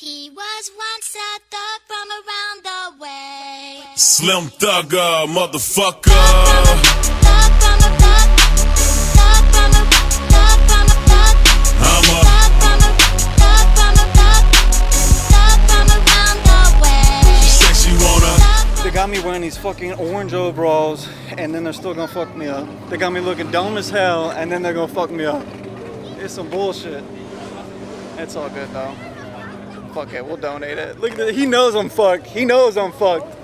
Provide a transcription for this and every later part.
He was once a thug from around the way. Slim Thugger, motherfucker. They got me wearing these fucking orange overalls, and then they're still gonna fuck me up. They got me looking dumb as hell, and then they're gonna fuck me up. It's some bullshit. It's all good though. Fuck it, we'll donate it. Look at that, he knows I'm fucked. He knows I'm fucked.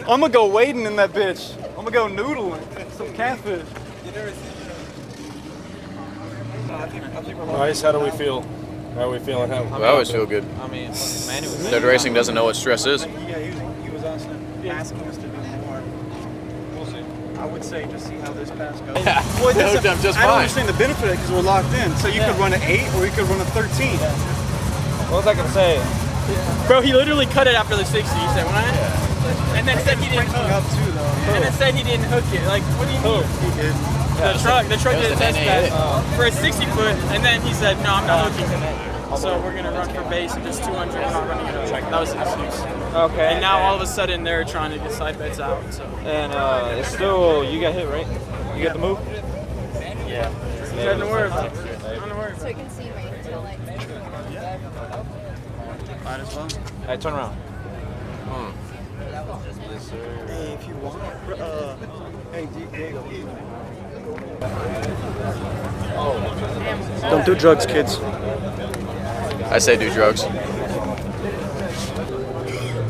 I'm gonna go wading in that bitch. I'm gonna go noodling. Some catfish. Nice, how do we feel? How are we feeling? I always feel good. I mean, Manny was Dead Racing doesn't know what stress is. Yeah, he was asking us to do more. We'll see. I would say just see how this pass goes. Well, I'm just I don't fine. understand the benefit of it because we're locked in. So you could run an 8 or you could run a 13. What was I gonna say? Bro, he literally cut it after the 60. He said, when and then said he didn't hook. Up too, though. And then said he didn't hook it. Like, what do you mean? He did. The truck did a test pass for a 60 foot, and then he said, no, I'm not hooking it. So we're gonna run for base and just 200. We're not running it up. That was the excuse. Okay. And now all of a sudden they're trying to get side bets out. So. And it's still, you got hit, right? You got the move? Yeah. Trying to work. So you can see me until like. Might as well. Hey, turn around. Hey, if you want. Hey, Diego. Don't do drugs, kids. I say do drugs.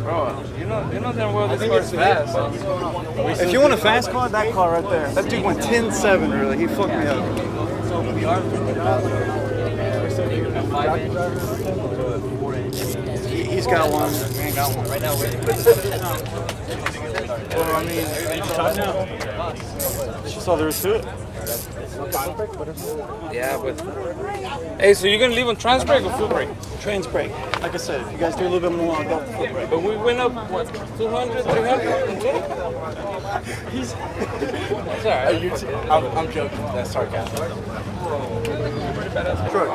Bro, you know damn well this car's fast. If you want a fast car, that car right there. That dude went 10.7 really. He fucked me up. He's got one. We ain't got one. Right now, well, I mean, that's just all there is to it. Yeah, but... Hey, so you're gonna leave on trans brake or foot brake? Trans brake. Like I said, if you guys do a little bit more, I'll go for foot brake. But we went up, what, 200, 300? He's... That's alright. I'm joking. That's sarcastic. Truck.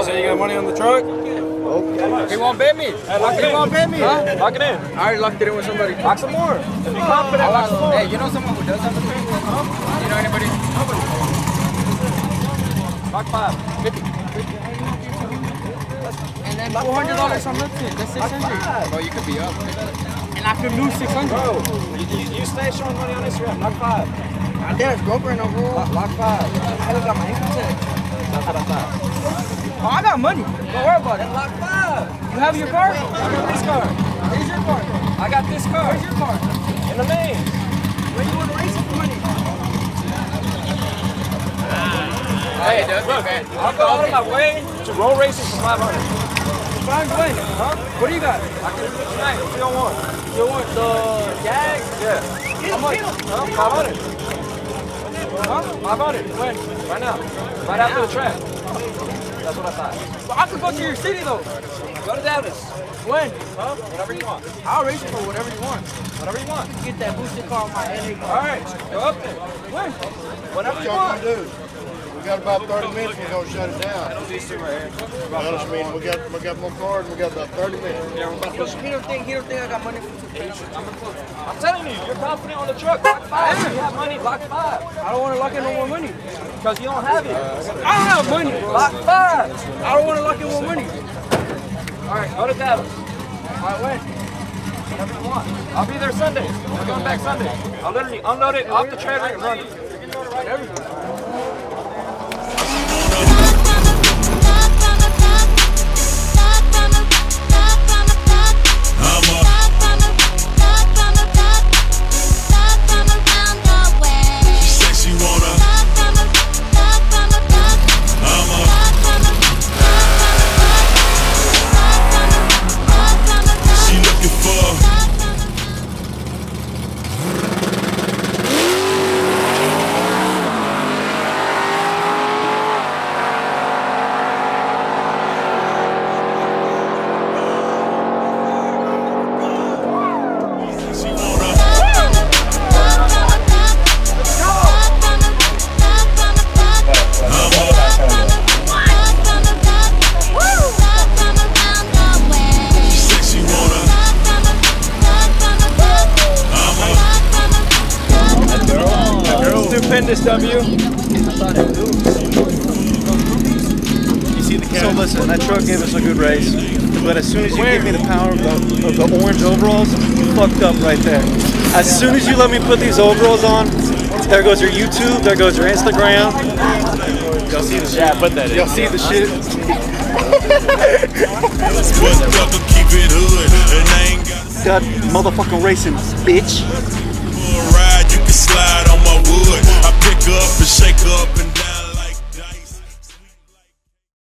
So you got money on the truck? Okay. He won't bet me. Hey, lock it in. He won't bet me. Huh? Lock it in. I already locked it in with somebody. Lock some more. If you're confident, lock some more. Hey, you know someone who does have a drink? You know anybody? Nobody. Lock 5. 50. And then $400 on Lipton. That's 600. Bro, you could be up. And I could lose 600. Bro, you stay showing money on Instagram. Lock 5. I dare broker no bro. Lock 5. I look at my income tax. That's what I thought. Oh, I got money. Don't worry about it. Lock 5. You have your car? I got this car. Where's your car? I got this car. Where's your car? In the main. Where you want to race it for money? Hey, look, I'll go out of my way to roll races for 500. Fine, when? Huh? What do you got? I can do it tonight. What you don't want? You want the Jag? Yeah. How much? Huh? 500. Huh? 500. When? Right now. Right after the track. That's what I thought. Well, I could go to your city though. Go to Dallas. When? Huh? Whatever you want. I'll race it for whatever you want. Whatever you want. Get that boosted car on my LA car. Alright. Go up there. When? Whatever you want. We got about 30 minutes, we're going to shut it down. These two right here. We got more cars, we got about 30 minutes. He don't think I got money for I'm telling you, you're confident on the truck. Lock 5. You have money. Lock 5. I don't want to lock in no more money. Because you don't have it. I have money. Lock 5. I don't want to lock in more money. Alright, go to Dallas. Alright, when? Whatever you want. I'll be there Sunday. We're going back Sunday. I'll literally unload it off the trailer and run it. Whatever. Stupendous W. So listen, that truck gave us a good race, but as soon as you give me the power of the orange overalls, you fucked up right there. As soon as you let me put these overalls on, there goes your YouTube, there goes your Instagram. Y'all see the shit? Yeah, put that in. Y'all see the shit? Keep it hood, and I ain't got God, motherfucking racing, bitch. a ride. You can slide on my wood. I pick up and shake up and